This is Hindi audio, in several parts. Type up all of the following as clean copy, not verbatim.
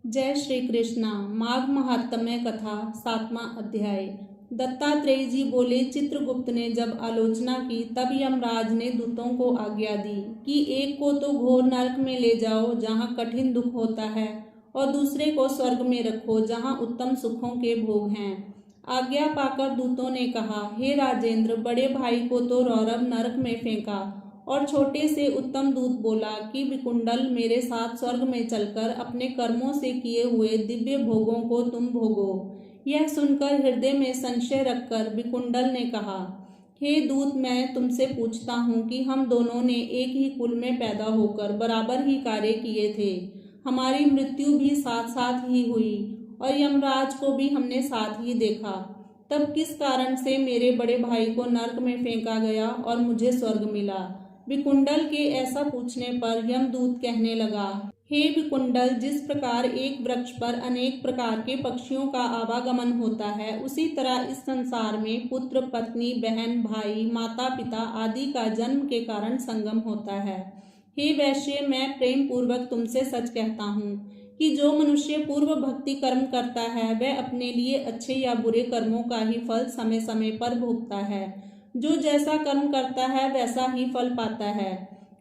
जय श्री कृष्णा। माघ महात्म्य कथा 7वां अध्याय। दत्तात्रेय जी बोले, चित्रगुप्त ने जब आलोचना की तब यमराज ने दूतों को आज्ञा दी कि एक को तो घोर नरक में ले जाओ जहाँ कठिन दुख होता है, और दूसरे को स्वर्ग में रखो जहाँ उत्तम सुखों के भोग हैं। आज्ञा पाकर दूतों ने कहा, हे राजेंद्र, बड़े भाई को तो रौरव नरक में फेंका, और छोटे से उत्तम दूत बोला कि विकुंडल, मेरे साथ स्वर्ग में चलकर अपने कर्मों से किए हुए दिव्य भोगों को तुम भोगो। यह सुनकर हृदय में संशय रखकर विकुंडल ने कहा, हे दूत, मैं तुमसे पूछता हूँ कि हम दोनों ने एक ही कुल में पैदा होकर बराबर ही कार्य किए थे। हमारी मृत्यु भी साथ साथ ही हुई और यमराज को भी हमने साथ ही देखा। तब किस कारण से मेरे बड़े भाई को नरक में फेंका गया और मुझे स्वर्ग मिला? विकुंडल के ऐसा पूछने पर यमदूत कहने लगा, हे विकुंडल, जिस प्रकार एक वृक्ष पर अनेक प्रकार के पक्षियों का आवागमन होता है, उसी तरह इस संसार में पुत्र, पत्नी, बहन, भाई, माता, पिता आदि का जन्म के कारण संगम होता है। हे वैश्य, मैं प्रेम पूर्वक तुमसे सच कहता हूँ कि जो मनुष्य पूर्व भक्ति कर्म करता है वह अपने लिए अच्छे या बुरे कर्मों का ही फल समय समय पर भोगता है। जो जैसा कर्म करता है वैसा ही फल पाता है।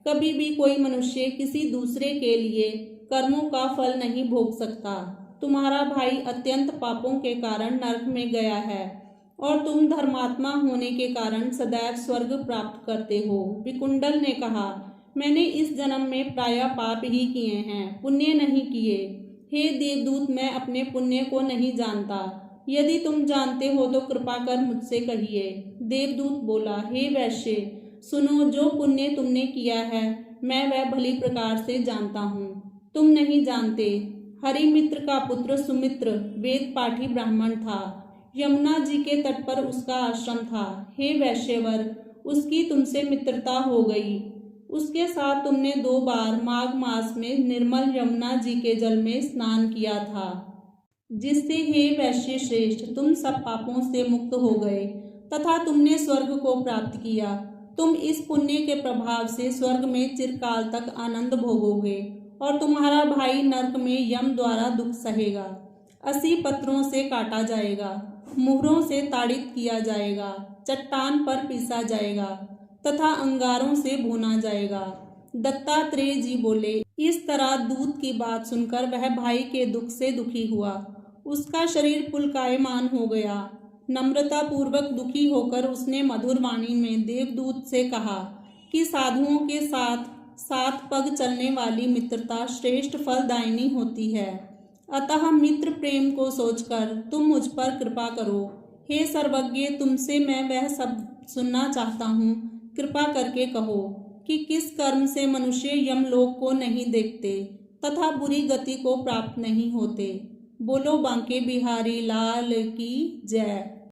कभी भी कोई मनुष्य किसी दूसरे के लिए कर्मों का फल नहीं भोग सकता। तुम्हारा भाई अत्यंत पापों के कारण नरक में गया है और तुम धर्मात्मा होने के कारण सदैव स्वर्ग प्राप्त करते हो। विकुंडल ने कहा, मैंने इस जन्म में प्रायः पाप ही किए हैं, पुण्य नहीं किए। हे देवदूत, मैं अपने पुण्य को नहीं जानता। यदि तुम जानते हो तो कृपा कर मुझसे कहिए। देवदूत बोला, हे वैश्य, सुनो, जो पुण्य तुमने किया है मैं वह भली प्रकार से जानता हूँ। तुम नहीं जानते। हरिमित्र का पुत्र सुमित्र वेद पाठी ब्राह्मण था। यमुना जी के तट पर उसका आश्रम था। हे वैश्यवर, उसकी तुमसे मित्रता हो गई। उसके साथ तुमने 2 बार माघ मास में निर्मल यमुना जी के जल में स्नान किया था, जिससे हे वैश्य श्रेष्ठ, तुम सब पापों से मुक्त हो गए तथा तुमने स्वर्ग को प्राप्त किया। तुम इस पुण्य के प्रभाव से स्वर्ग में चिरकाल तक आनंद भोगोगे और तुम्हारा भाई नरक में यम द्वारा दुख सहेगा। 80 पत्रों से काटा जाएगा, मुहरों से ताड़ित किया जाएगा, चट्टान पर पीसा जाएगा तथा अंगारों से भूना जाएगा। दत्तात्रेय जी बोले, इस तरह दूत की बात सुनकर वह भाई के दुख से दुखी हुआ। उसका शरीर पुलकायमान हो गया। नम्रता पूर्वक दुखी होकर उसने मधुर वाणी में देवदूत से कहा कि साधुओं के साथ 7 पग चलने वाली मित्रता श्रेष्ठ फलदायिनी होती है। अतः मित्र प्रेम को सोचकर तुम मुझ पर कृपा करो। हे सर्वज्ञ, तुमसे मैं वह सब सुनना चाहता हूँ। कृपा करके कहो कि किस कर्म से मनुष्य यमलोक को नहीं देखते तथा बुरी गति को प्राप्त नहीं होते। बोलो बांके बिहारी लाल की जय।